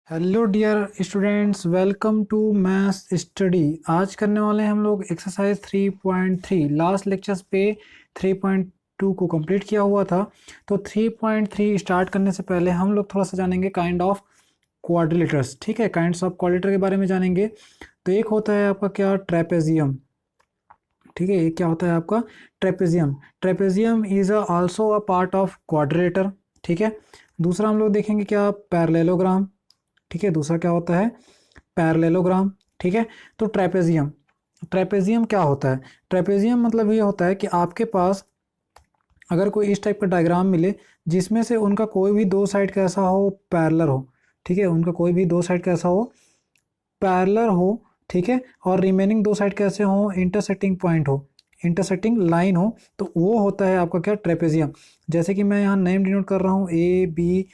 Hello dear students, welcome to maths study. आज करने वाले हैं हम लोग एक्सरसाइज 3.3। लास्ट लेक्चर्स पे 3.2 को कंप्लीट किया हुआ था। तो 3.3 स्टार्ट करने से पहले हम लोग थोड़ा सा जानेंगे काइंड ऑफ क्वाड्रिलेटर्स। ठीक है, काइंड्स ऑफ क्वाड्रिलेटर के बारे में जानेंगे। तो एक होता है आपका क्या, ट्रेपेजियम। ठीक है, एक क्या होता है आपका trapezium. Trapezium is also a part of quadrilateral. ठीक है, दूसरा हम लोग देखेंगे क्या, पैरेललोग्राम। ठीक है, दूसरा क्या होता है, पैरेललोग्राम। ठीक है, तो ट्रेपेजियम, ट्रेपेजियम क्या होता है? ट्रेपेजियम मतलब ये होता है कि आपके पास अगर कोई इस टाइप का डायग्राम मिले जिसमें से उनका कोई भी दो साइड कैसा हो, पैरेलल हो। ठीक है, उनका कोई भी दो साइड कैसा हो, पैरेलल हो। ठीक है, और रिमेनिंग दो साइड कैसे हो, इंटरसेक्टिंग पॉइंट हो, इंटरसेक्टिंग लाइन हो, तो वो होता है आपका क्या, ट्रेपेजियम। जैसे कि मैं यहाँ नेम डिनोट कर रहा हूँ, ए बी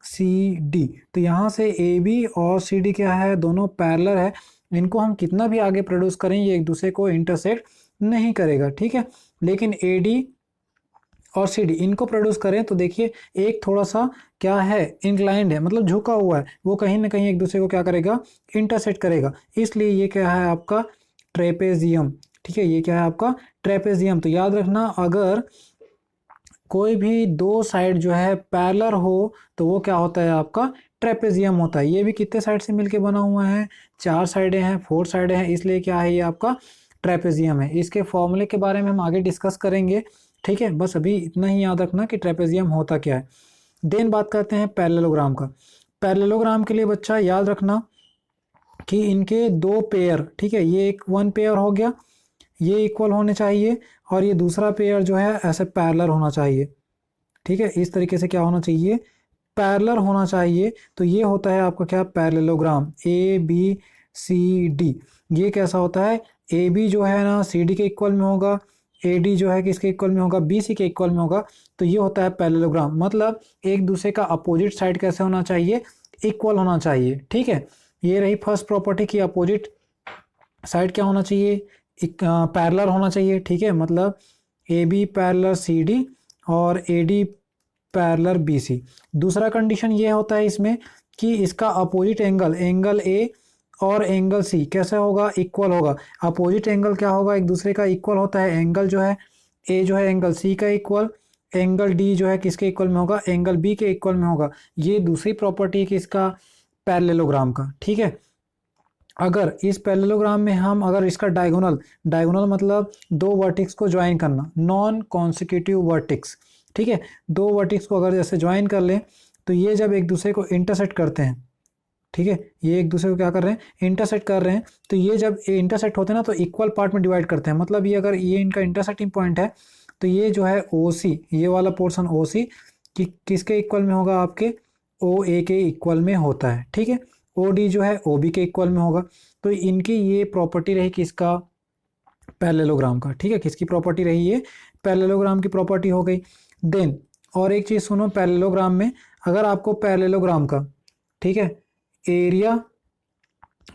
सी डी। तो यहाँ से ए बी और सी डी क्या है, दोनों पैरेलल है। इनको हम कितना भी आगे प्रोड्यूस करें, ये एक दूसरे को इंटरसेक्ट नहीं करेगा। ठीक है, लेकिन ए डी और सी डी इनको प्रोड्यूस करें तो देखिए एक थोड़ा सा क्या है, इंक्लाइंड है, मतलब झुका हुआ है, वो कहीं ना कहीं एक दूसरे को क्या करेगा, इंटरसेक्ट करेगा। इसलिए ये क्या है आपका ट्रेपेजियम। ठीक है, ये क्या है आपका ट्रेपेजियम। तो याद रखना, अगर कोई भी दो साइड जो है पैरेलल हो तो वो क्या होता है आपका ट्रेपेजियम होता है। ये भी कितने साइड से मिलके बना हुआ है, चार साइडें हैं, फोर साइडें हैं, इसलिए क्या है ये आपका ट्रेपेजियम है। इसके फॉर्मूले के बारे में हम आगे डिस्कस करेंगे। ठीक है, बस अभी इतना ही याद रखना कि ट्रेपेजियम होता क्या है। देन बात करते हैं पैरेललोग्राम का। पैरेललोग्राम के लिए बच्चा याद रखना कि इनके दो पेयर, ठीक है, ये एक वन पेयर हो गया, ये इक्वल होने चाहिए, और ये दूसरा पेयर जो है ऐसे पैरेलल होना चाहिए। ठीक है, इस तरीके से क्या होना चाहिए, पैरेलल होना चाहिए। तो ये होता है आपका क्या, parallelogram. A B C D, ये कैसा होता है, ए बी जो है ना सी डी के इक्वल में होगा, ए डी जो है किसके इक्वल में होगा, बी सी के इक्वल में होगा। तो ये होता है पैरेललोग्राम, मतलब एक दूसरे का अपोजिट साइड कैसे होना चाहिए, इक्वल होना चाहिए। ठीक है, ये रही फर्स्ट प्रॉपर्टी की, अपोजिट साइड क्या होना चाहिए, पैरेलल होना चाहिए। ठीक है, मतलब A B parallel C D और A D parallel B C. दूसरा कंडीशन ये होता है इसमें कि इसका अपोजिट एंगल, एंगल ए और एंगल सी कैसे होगा, इक्वल होगा। अपोजिट एंगल क्या होगा, एक दूसरे का इक्वल होता है। एंगल जो है ए जो है एंगल सी का इक्वल, एंगल डी जो है किसके इक्वल में होगा, एंगल बी के इक्वल में होगा। ये दूसरी प्रॉपर्टी है किसका, पैरेललोग्राम का। ठीक है, अगर इस पैरेललोग्राम में हम अगर इसका डायगोनल, डायगोनल मतलब दो वर्टिक्स को ज्वाइन करना, नॉन कॉन्सिक्यूटिव वर्टिक्स। ठीक है, दो वर्टिक्स को अगर जैसे ज्वाइन कर लें तो ये जब एक दूसरे को इंटरसेक्ट करते हैं, ठीक है, ये एक दूसरे को क्या कर रहे हैं, इंटरसेक्ट कर रहे हैं, तो ये जब इंटरसेक्ट होते हैं ना तो इक्वल पार्ट में डिवाइड करते हैं। मतलब ये अगर ये इनका इंटरसेक्टिंग पॉइंट है तो ये जो है ओ सी, ये वाला पोर्शन ओ सी किसके इक्वल में होगा, आपके ओ ए के इक्वल में होता है। ठीक है, ओ डी जो है ओ बी के इक्वल में होगा। तो इनकी ये प्रॉपर्टी रही किसका, पैरेललोग्राम का। ठीक है, किसकी प्रॉपर्टी रही ये, पैरेललोग्राम की प्रॉपर्टी हो गई। देन और एक चीज़ सुनो, पैरेललोग्राम में अगर आपको पैरेललोग्राम का, ठीक है, एरिया,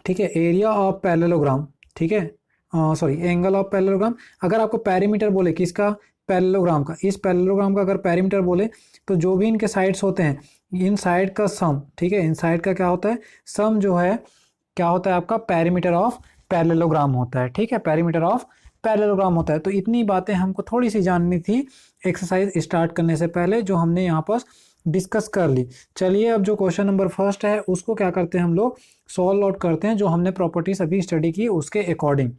ठीक है, एरिया ऑफ पैरेललोग्राम, ठीक है, सॉरी एंगल ऑफ पैरेललोग्राम, अगर आपको पैरीमीटर बोले किसका, पैरेललोग्राम का, इस पैरेललोग्राम का अगर पैरीमीटर बोले तो जो भी इनके साइड्स होते हैं, इन साइड का सम, ठीक है, इन साइड का क्या होता है, सम जो है क्या होता है आपका, पैरीमीटर ऑफ पैरेललोग्राम होता है। ठीक है, पैरीमीटर ऑफ पैरेललोग्राम होता है। तो इतनी बातें हमको थोड़ी सी जाननी थी एक्सरसाइज स्टार्ट करने से पहले, जो हमने यहाँ पर डिस्कस कर ली। चलिए अब जो क्वेश्चन नंबर फर्स्ट है उसको क्या करते हैं हम लोग, सॉल्व आउट करते हैं, जो हमने प्रॉपर्टीज अभी स्टडी की उसके अकॉर्डिंग।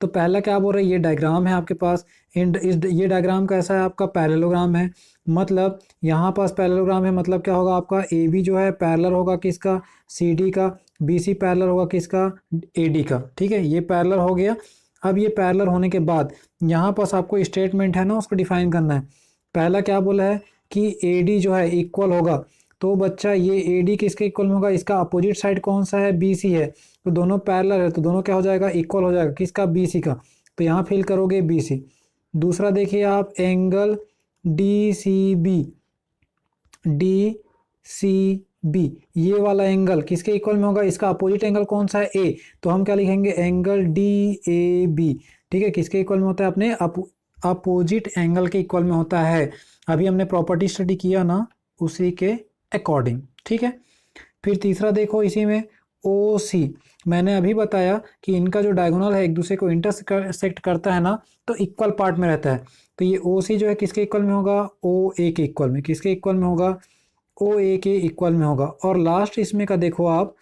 तो पहला क्या बोल रहा है, ये डायग्राम है आपके पास, ये डायग्राम कैसा है आपका, पैरेललोग्राम है। मतलब यहाँ पास पैरेललोग्राम है, मतलब क्या होगा आपका, ए बी जो है पैरेलल होगा किसका, सी डी का, बी सी पैरेलल होगा किसका, ए डी का। ठीक है, ये पैरेलल हो गया। अब ये पैरेलल होने के बाद यहाँ पास आपको स्टेटमेंट है ना, उसको डिफाइन करना है। पहला क्या बोला है कि ए डी जो है इक्वल होगा, तो बच्चा ये ए डी किसके इक्वल में होगा, इसका अपोजिट साइड कौन सा है, बी सी है, तो दोनों पैरेलल है, तो दोनों क्या हो जाएगा, इक्वल हो जाएगा किसका, बी सी का। तो यहाँ फिल करोगे बी सी। दूसरा देखिए आप, angle D C B, D C B, ये वाला एंगल किसके इक्वल में होगा, इसका अपोजिट एंगल कौन सा है, ए, तो हम क्या लिखेंगे, एंगल डी ए बी। ठीक है, किसके इक्वल में होता है, अपने अपोजिट एंगल के इक्वल में होता है। अभी हमने प्रॉपर्टी स्टडी किया ना, उसी के अकॉर्डिंग। ठीक है, फिर तीसरा देखो इसी में ओ सी, मैंने अभी बताया कि इनका जो डायगोनल है एक दूसरे को इंटरसेक्ट करता है ना, तो इक्वल पार्ट में रहता है। तो ये ओ सी जो है किसके इक्वल में होगा, ओ ए के इक्वल में। किसके इक्वल में होगा, ओ ए के इक्वल में होगा। और लास्ट इसमें का देखो आप,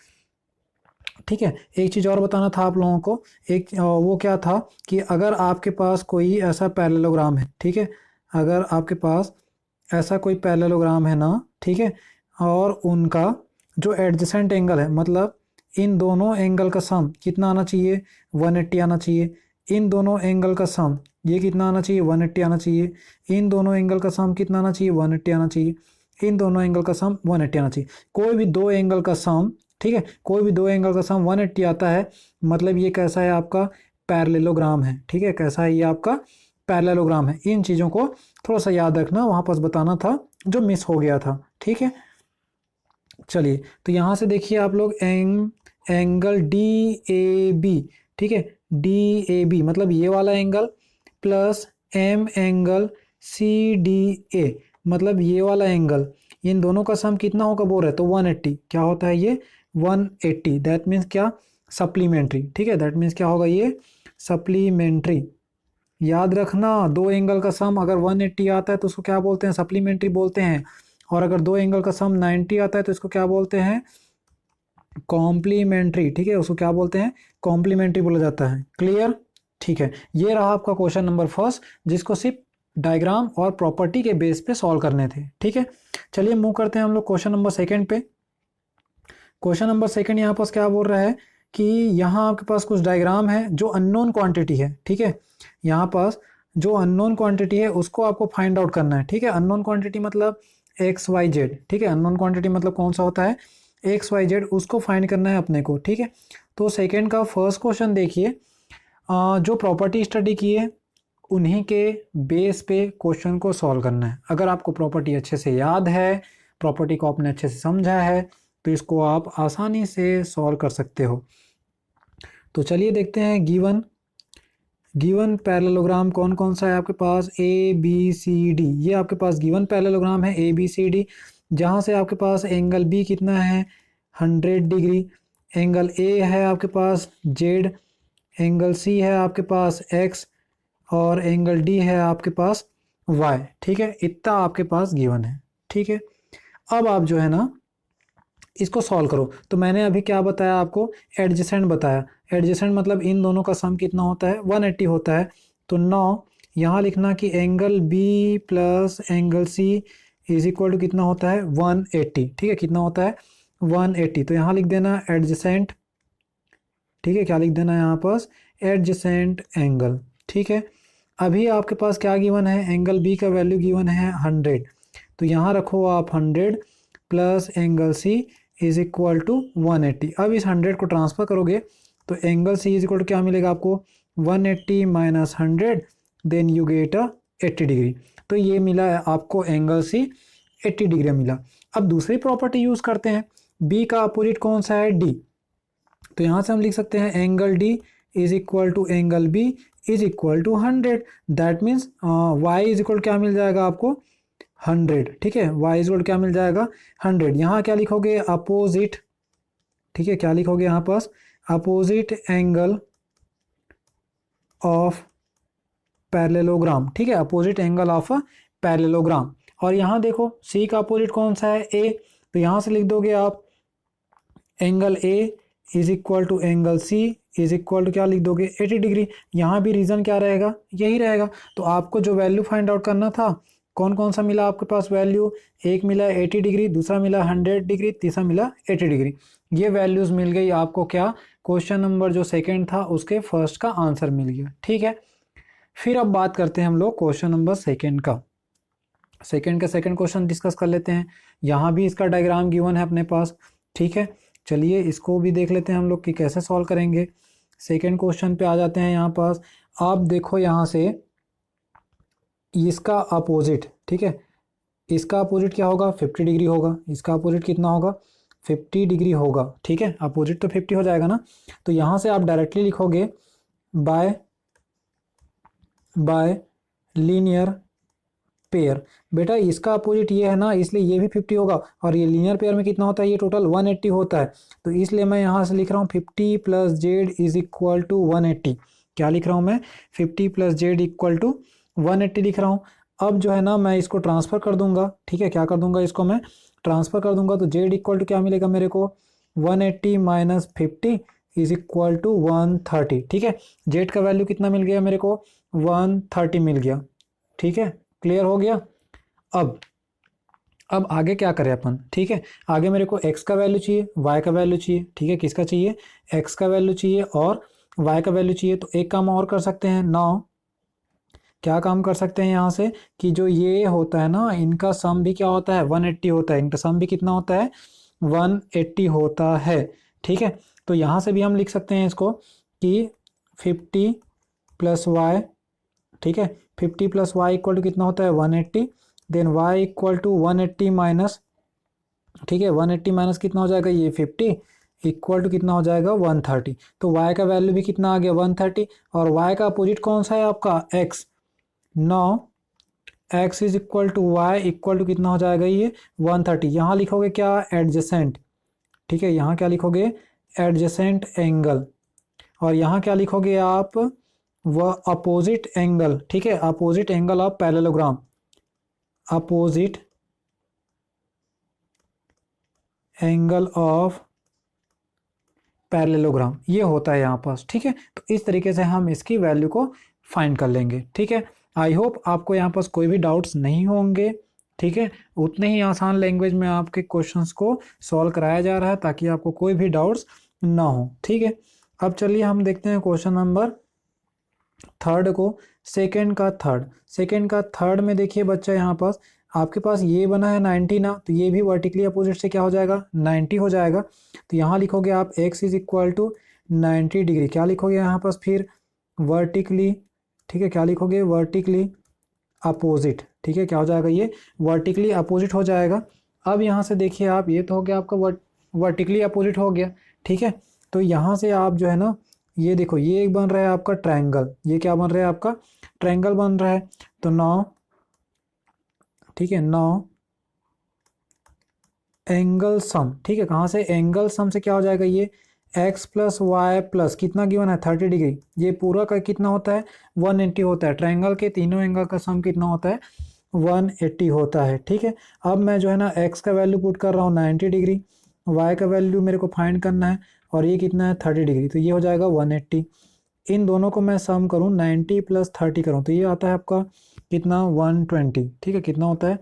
ठीक है, एक चीज़ और बताना था आप लोगों को, एक वो क्या था कि अगर आपके पास कोई ऐसा पैरेललोग्राम है, ठीक है, अगर आपके पास ऐसा कोई पैरेललोग्राम है ना, ठीक है, और उनका जो एडजेसेंट एंगल है, मतलब इन दोनों एंगल का सम कितना आना चाहिए, 180 आना चाहिए। इन दोनों एंगल का सम ये कितना आना चाहिए, 180 आना चाहिए। इन दोनों एंगल का सम कितना आना चाहिए, 180 आना चाहिए। इन दोनों एंगल का सम 180 आना चाहिए। कोई भी दो एंगल का सम, ठीक है, कोई भी दो एंगल का सम 180 आता है, मतलब ये कैसा है, आपका पैरेललोग्राम है। ठीक है, कैसा है ये आपका पैरेललोग्राम है। इन चीज़ों को थोड़ा सा याद रखना, वहाँ पास बताना था जो मिस हो गया था। ठीक है, चलिए तो यहाँ से देखिए आप लोग एंगल डी ए बी, ठीक है, डी ए बी मतलब ये वाला angle plus M angle C D A मतलब ये वाला एंगल, इन दोनों का सम कितना होगा बोल रहे, तो 180 क्या होता है ये 180, दैट मीन्स क्या, सप्लीमेंट्री। ठीक है, दैट मीन्स क्या होगा ये सप्लीमेंट्री। याद रखना, दो एंगल का सम अगर 180 आता है तो उसको क्या बोलते हैं, सप्लीमेंट्री बोलते हैं। और अगर दो एंगल का सम 90 आता है तो इसको क्या बोलते हैं, कॉम्प्लीमेंट्री। ठीक है, उसको क्या बोलते हैं, कॉम्प्लीमेंट्री बोला जाता है। क्लियर, ठीक है, ये रहा आपका क्वेश्चन नंबर फर्स्ट, जिसको सिर्फ डायग्राम और प्रॉपर्टी के बेस पे सॉल्व करने थे। ठीक है, चलिए मूव करते हैं हम लोग क्वेश्चन नंबर सेकंड पे। क्वेश्चन नंबर सेकंड यहाँ पास क्या बोल रहा है कि यहाँ आपके पास कुछ डायग्राम है जो अननोन क्वांटिटी है। ठीक है, यहाँ पास जो अननोन क्वांटिटी है उसको आपको फाइंड आउट करना है। ठीक है, अननोन क्वांटिटी मतलब एक्स वाई जेड। ठीक है, अननोन क्वांटिटी मतलब कौन सा होता है, एक्स वाई जेड, उसको फाइंड करना है अपने को। ठीक है, तो सेकंड का फर्स्ट क्वेश्चन देखिए, जो प्रॉपर्टी स्टडी की है उन्हीं के बेस पे क्वेश्चन को सॉल्व करना है। अगर आपको प्रॉपर्टी अच्छे से याद है, प्रॉपर्टी को आपने अच्छे से समझा है, तो इसको आप आसानी से सॉल्व कर सकते हो। तो चलिए देखते हैं गिवन पैरेललोग्राम कौन कौन सा है आपके पास, ए बी सी डी। ये आपके पास गिवन पैरेललोग्राम है ए बी सी डी, जहाँ से आपके पास एंगल बी कितना है 100 डिग्री, एंगल ए है आपके पास जेड, एंगल सी है आपके पास एक्स, और एंगल डी है आपके पास वाई। ठीक है, इतना आपके पास गिवन है। ठीक है, अब आप जो है ना इसको सॉल्व करो। तो मैंने अभी क्या बताया आपको, एडजेसेंट बताया। एडजेसेंट मतलब इन दोनों का सम कितना होता है, 180 होता है। तो 9 यहाँ लिखना कि angle B plus angle C is equal to कितना होता है 180। ठीक है, कितना होता है 180। तो यहाँ लिख देना एडजेसेंट। ठीक है, क्या लिख देना यहाँ पास, एडजेसेंट एंगल। ठीक है, अभी आपके पास क्या गिवन है, एंगल बी का वैल्यू गिवन है 100। तो यहाँ रखो आप 100 plus angle C is equal to 180। अब इस 100 को ट्रांसफर करोगे तो angle C is equal to क्या मिलेगा आपको, 180 minus 100, then you get a 80 degree. तो ये मिला है आपको एंगल सी 80 डिग्री मिला। अब दूसरी प्रॉपर्टी यूज़ करते हैं, बी का अपोजिट कौन सा है, डी। तो यहाँ से हम लिख सकते हैं angle D is equal to angle B is equal to 100। That means Y is equal क्या मिल जाएगा आपको 100। ठीक है, वाई इज इक्वल क्या मिल जाएगा 100। यहाँ क्या लिखोगे, अपोजिट। ठीक है, क्या लिखोगे यहाँ पास, अपोजिट एंगल ऑफ पैरेललोग्राम। ठीक है, अपोजिट एंगल ऑफ पैरेललोग्राम। और यहाँ देखो सी का अपोजिट कौन सा है, ए। तो यहाँ से लिख दोगे आप angle A is equal to angle C is equal to क्या लिख दोगे 80 डिग्री। यहाँ भी रीज़न क्या रहेगा, यही रहेगा। तो आपको जो वैल्यू फाइंड आउट करना था, कौन कौन सा मिला आपके पास वैल्यू, एक मिला 80 डिग्री, दूसरा मिला 100 डिग्री, तीसरा मिला 80 डिग्री। ये वैल्यूज़ मिल गई आपको, क्या क्वेश्चन नंबर जो सेकंड था उसके फर्स्ट का आंसर मिल गया। ठीक है, फिर अब बात करते हैं हम लोग क्वेश्चन नंबर सेकंड का। सेकंड का सेकंड क्वेश्चन डिस्कस कर लेते हैं। यहाँ भी इसका डायग्राम गिवन है अपने पास। ठीक है, चलिए इसको भी देख लेते हैं हम लोग कि कैसे सॉल्व करेंगे। सेकंड क्वेश्चन पे आ जाते हैं। यहाँ पास आप देखो, यहाँ से इसका अपोजिट, ठीक है, इसका अपोजिट क्या होगा 50 डिग्री होगा। इसका अपोजिट कितना होगा 50 डिग्री होगा। ठीक है, अपोजिट तो 50 हो जाएगा ना। तो यहाँ से आप डायरेक्टली लिखोगे बाय लीनियर पेयर। बेटा इसका अपोजिट ये है ना, इसलिए ये भी 50 होगा, और ये लीनियर पेयर में कितना होता है, ये टोटल 180 होता है। तो इसलिए मैं यहाँ से लिख रहा हूँ 50 plus Z is equal to 180। क्या लिख रहा हूँ मैं, 50 प्लस जेड इक्वल टू 180 लिख रहा हूँ। अब जो है ना मैं इसको ट्रांसफ़र कर दूंगा, ठीक है, क्या कर दूंगा, इसको मैं ट्रांसफ़र कर दूंगा। तो जेड इक्वल टू क्या मिलेगा मेरे को, 180 माइनस 50 इज इक्वल टू 130। ठीक है, जेड का वैल्यू कितना मिल गया मेरे को, 130 मिल गया। ठीक है, क्लियर हो गया। अब आगे क्या करें अपन, ठीक है, आगे मेरे को x का वैल्यू चाहिए, y का वैल्यू चाहिए। ठीक है, किसका चाहिए, x का वैल्यू चाहिए और y का वैल्यू चाहिए। तो एक काम और कर सकते हैं, नाउ क्या काम कर सकते हैं यहाँ से, कि जो ये होता है ना, इनका सम भी क्या होता है, 180 होता है। इनका सम भी कितना होता है, 180 होता है। ठीक है, तो यहाँ से भी हम लिख सकते हैं इसको कि 50 प्लस वाई, ठीक है, 50 प्लस वाई इक्वल टू कितना होता है, 180। Then y equal to 180 minus, ठीक है, 180 माइनस कितना हो जाएगा, ये 50 इक्वल टू कितना हो जाएगा, 130। तो y का वैल्यू भी कितना आ गया, 130, और y का अपोजिट कौन सा है आपका, x। No x is equal to Y equal to कितना हो जाएगा, ये 130। यहाँ लिखोगे क्या, एडजेसेंट। ठीक है, यहाँ क्या लिखोगे, एडजेसेंट एंगल, और यहाँ क्या लिखोगे आप, वह अपोजिट एंगल। ठीक है, opposite angle of parallelogram, opposite angle of parallelogram, ये होता है यहाँ पास। ठीक है, तो इस तरीके से हम इसकी वैल्यू को फाइंड कर लेंगे। ठीक है, आई होप आपको यहाँ पास कोई भी डाउट्स नहीं होंगे। ठीक है, उतने ही आसान लैंग्वेज में आपके क्वेश्चंस को सॉल्व कराया जा रहा है ताकि आपको कोई भी डाउट्स ना हो। ठीक है, अब चलिए हम देखते हैं क्वेश्चन नंबर थर्ड को। सेकंड का थर्ड में देखिए बच्चा, यहाँ पास आपके पास ये बना है 90 ना, तो ये भी वर्टिकली अपोजिट से क्या हो जाएगा, 90 हो जाएगा। तो यहाँ लिखोगे आप x is equal to 90 degree, क्या लिखोगे यहाँ पास फिर, वर्टिकली। ठीक है, क्या लिखोगे, वर्टिकली अपोजिट। ठीक है, क्या हो जाएगा, ये वर्टिकली अपोजिट हो जाएगा। अब यहाँ से देखिए आप, ये तो हो गया आपका वर्टिकली अपोजिट हो गया। ठीक है, तो यहाँ से आप जो है ना, ये देखो, ये एक बन रहा है आपका ट्रायंगल, ये क्या बन रहा है आपका, ट्रायंगल बन रहा है। तो नाउ, ठीक है, नाउ एंगल सम, ठीक है, कहाँ से, एंगल सम से क्या हो जाएगा, ये x प्लस वाई प्लस कितना गिवन है, 30 डिग्री, ये पूरा का कितना होता है, 180 होता है। ट्रायंगल के तीनों एंगल का सम कितना होता है, 180 होता है। ठीक है, अब मैं जो है ना x का वैल्यू पुट कर रहा हूँ 90 डिग्री, y का वैल्यू मेरे को फाइंड करना है, और ये कितना है, 30 डिग्री, तो ये हो जाएगा 180। इन दोनों को मैं सम करूँ, 90 प्लस 30 करूँ, तो ये आता है आपका कितना, 120। ठीक है, कितना होता है,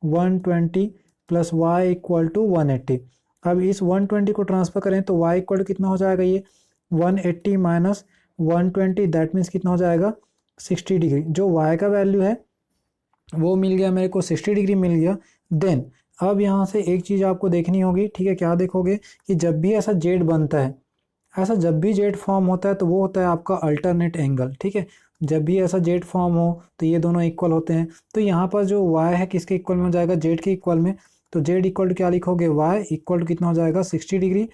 120 प्लस वाई इक्वल टू 180। अब इस 120 को ट्रांसफर करें तो y इक्वल टू कितना हो जाएगा, ये 180 माइनस 120, दैट मीन्स कितना हो जाएगा, 60 डिग्री। जो y का वैल्यू है वो मिल गया मेरे को, 60 डिग्री मिल गया। देन अब यहाँ से एक चीज़ आपको देखनी होगी। ठीक है, क्या देखोगे, कि जब भी ऐसा जेड बनता है, ऐसा जब भी जेड फॉर्म होता है तो वो होता है आपका अल्टरनेट एंगल। ठीक है, जब भी ऐसा जेड फॉर्म हो तो ये दोनों इक्वल होते हैं। तो यहाँ पर जो y है किसके इक्वल में हो जाएगा, जेड के इक्वल में। तो जेड इक्वल टू क्या लिखोगे, y इक्वल टू कितना हो जाएगा, 60 डिग्री,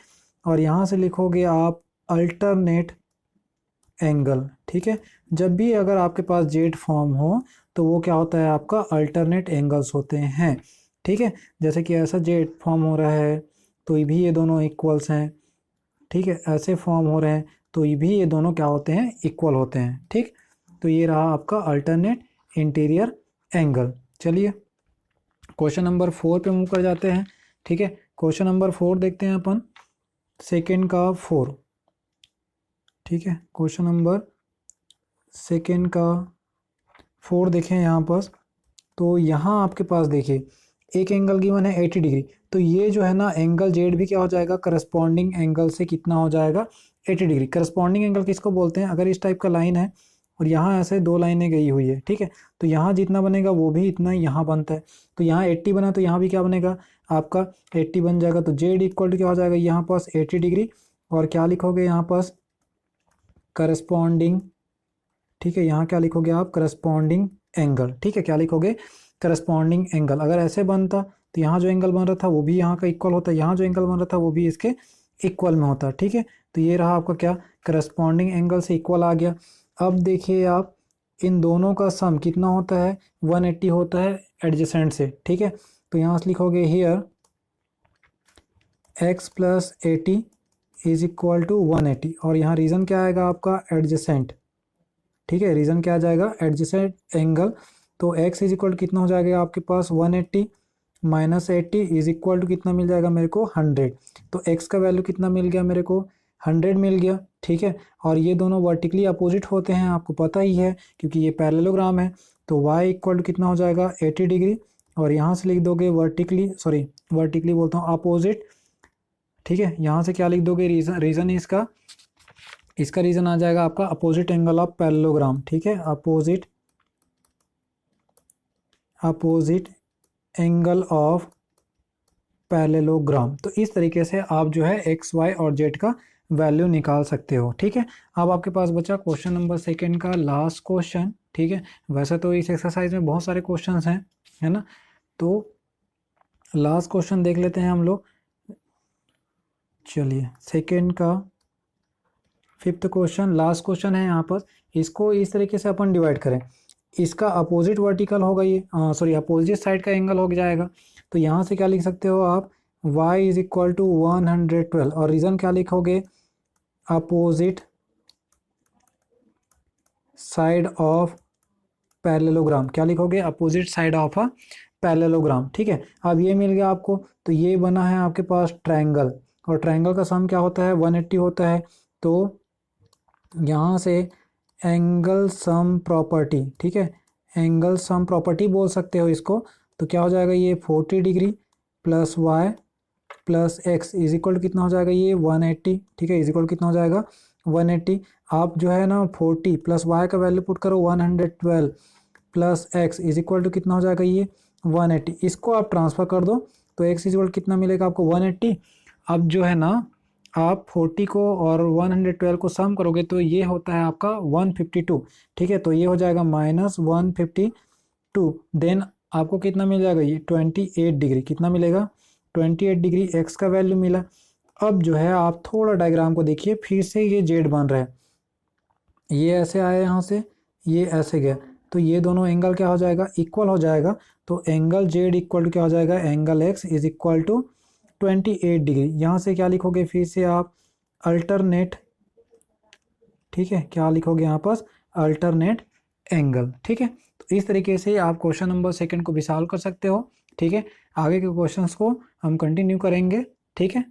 और यहाँ से लिखोगे आप अल्टरनेट एंगल। ठीक है, जब भी अगर आपके पास जेड फॉर्म हो तो वो क्या होता है, आपका अल्टरनेट एंगल्स होते हैं। ठीक है, जैसे कि ऐसा जेड फॉर्म हो रहा है तो भी ये दोनों इक्वल्स हैं। ठीक है, ऐसे फॉर्म हो रहे हैं तो भी ये दोनों क्या होते हैं, इक्वल होते हैं। ठीक, तो ये रहा आपका अल्टरनेट इंटीरियर एंगल। चलिए क्वेश्चन नंबर 4 पे मूव कर जाते हैं। ठीक है, क्वेश्चन नंबर 4 देखते हैं अपन, सेकंड का 4। ठीक है, क्वेश्चन नंबर सेकंड का 4 देखें यहाँ पास। तो यहाँ आपके पास देखिए एक एंगल गिवन है 80 डिग्री, तो ये जो है ना एंगल जेड भी क्या हो जाएगा, करस्पॉन्डिंग एंगल से कितना हो जाएगा, 80 डिग्री। करस्पॉन्डिंग एंगल किसको बोलते हैं, अगर इस टाइप का लाइन है और यहाँ ऐसे दो लाइनें गई हुई है, ठीक है, तो यहाँ जितना बनेगा वो भी इतना ही यहाँ बनता है। तो यहाँ 80 बना तो यहाँ भी क्या बनेगा, आपका 80 बन जाएगा। तो जेड इक्वल टू क्या हो जाएगा, यहाँ पास 80 डिग्री, और क्या लिखोगे यहाँ पास, करस्पॉन्डिंग। ठीक है, यहाँ क्या लिखोगे आप, करस्पॉन्डिंग एंगल। ठीक है, क्या लिखोगे, करस्पॉन्डिंग एंगल। अगर ऐसे बनता तो यहाँ जो एंगल बन रहा था वो भी यहाँ का इक्वल होता, यहाँ जो एंगल बन रहा था वो भी इसके इक्वल में होता। ठीक है, तो ये रहा आपका क्या, करस्पॉन्डिंग एंगल से इक्वल आ गया। अब देखिए आप इन दोनों का सम कितना होता है, 180 होता है एडजेसेंट से, ठीक है। तो यहाँ से लिखोगे here x plus 80 is equal to 180, और यहाँ रीज़न क्या आएगा आपका, एडजेसेंट, ठीक है। रीज़न क्या आ जाएगा, एडजेसेंट एंगल। तो x इज इक्वल कितना हो जाएगा आपके पास 180 माइनस 80 इज इक्वल टू कितना मिल जाएगा मेरे को 100। तो x का वैल्यू कितना मिल गया मेरे को, 100 मिल गया, ठीक है। और ये दोनों वर्टिकली अपोजिट होते हैं, आपको पता ही है क्योंकि ये पैरेललोग्राम है। तो y इक्वल टू कितना हो जाएगा 80 डिग्री, और यहाँ से लिख दोगे वर्टिकली बोलता हूँ अपोजिट, ठीक है। यहाँ से क्या लिख दोगे, रीज़न इसका रीज़न आ जाएगा आपका अपोजिट एंगल ऑफ पैरेललोग्राम, ठीक है। Opposite angle of parallelogram. तो इस तरीके से आप जो है एक्स वाई और जेड का वैल्यू निकाल सकते हो, ठीक है। अब आपके पास बचा क्वेश्चन नंबर 2 का लास्ट क्वेश्चन, ठीक है। वैसे तो इस एक्सरसाइज में बहुत सारे क्वेश्चंस हैं, है ना। तो लास्ट क्वेश्चन देख लेते हैं हम लोग। चलिए 2 का 5th क्वेश्चन, लास्ट क्वेश्चन है यहाँ पर। इसको इस तरीके से अपन डिवाइड करें, इसका अपोजिट वर्टिकल होगा ये, अपोजिट साइड का एंगल हो जाएगा। तो यहाँ से क्या लिख सकते हो आप, y इज इक्वल टू 112, और रीज़न क्या लिखोगे, अपोजिट साइड ऑफ पैरेललोग्राम, क्या लिखोगे, opposite side of a parallelogram, ठीक है। अब ये मिल गया आपको, तो ये बना है आपके पास ट्रायंगल, और ट्रायंगल का सम क्या होता है 180 होता है। तो यहाँ से एंगल सम प्रॉपर्टी, ठीक है, एंगल सम प्रॉपर्टी बोल सकते हो इसको। तो क्या हो जाएगा ये 40 degree plus y plus x is equal कितना हो जाएगा ये 180, ठीक है, इज इक्वल कितना हो जाएगा 180। आप जो है ना 40 प्लस y का वैल्यू पुट करो 112 plus x is equal to कितना हो जाएगा ये 180। इसको आप ट्रांसफ़र कर दो तो x इज इक्वल कितना मिलेगा आपको 180। अब जो है ना आप 40 को और 112 को सम करोगे तो ये होता है आपका 152, ठीक है। तो ये हो जाएगा माइनस 152, देन आपको कितना मिल जाएगा ये 28 डिग्री, कितना मिलेगा 28 डिग्री एक्स का वैल्यू मिला। अब जो है आप थोड़ा डायग्राम को देखिए, फिर से ये जेड बन रहा है, ये ऐसे आया यहाँ से, ये ऐसे गया, तो ये दोनों एंगल क्या हो जाएगा, इक्वल हो जाएगा। तो एंगल जेड इक्वल टू क्या हो जाएगा, angle x is equal to 28 degree. यहाँ से क्या लिखोगे फिर से आप, अल्टरनेट, ठीक है, क्या लिखोगे यहाँ पर, अल्टरनेट एंगल, ठीक है। तो इस तरीके से आप क्वेश्चन नंबर 2 को भी सॉल्व कर सकते हो, ठीक है। आगे के क्वेश्चंस को हम कंटिन्यू करेंगे, ठीक है।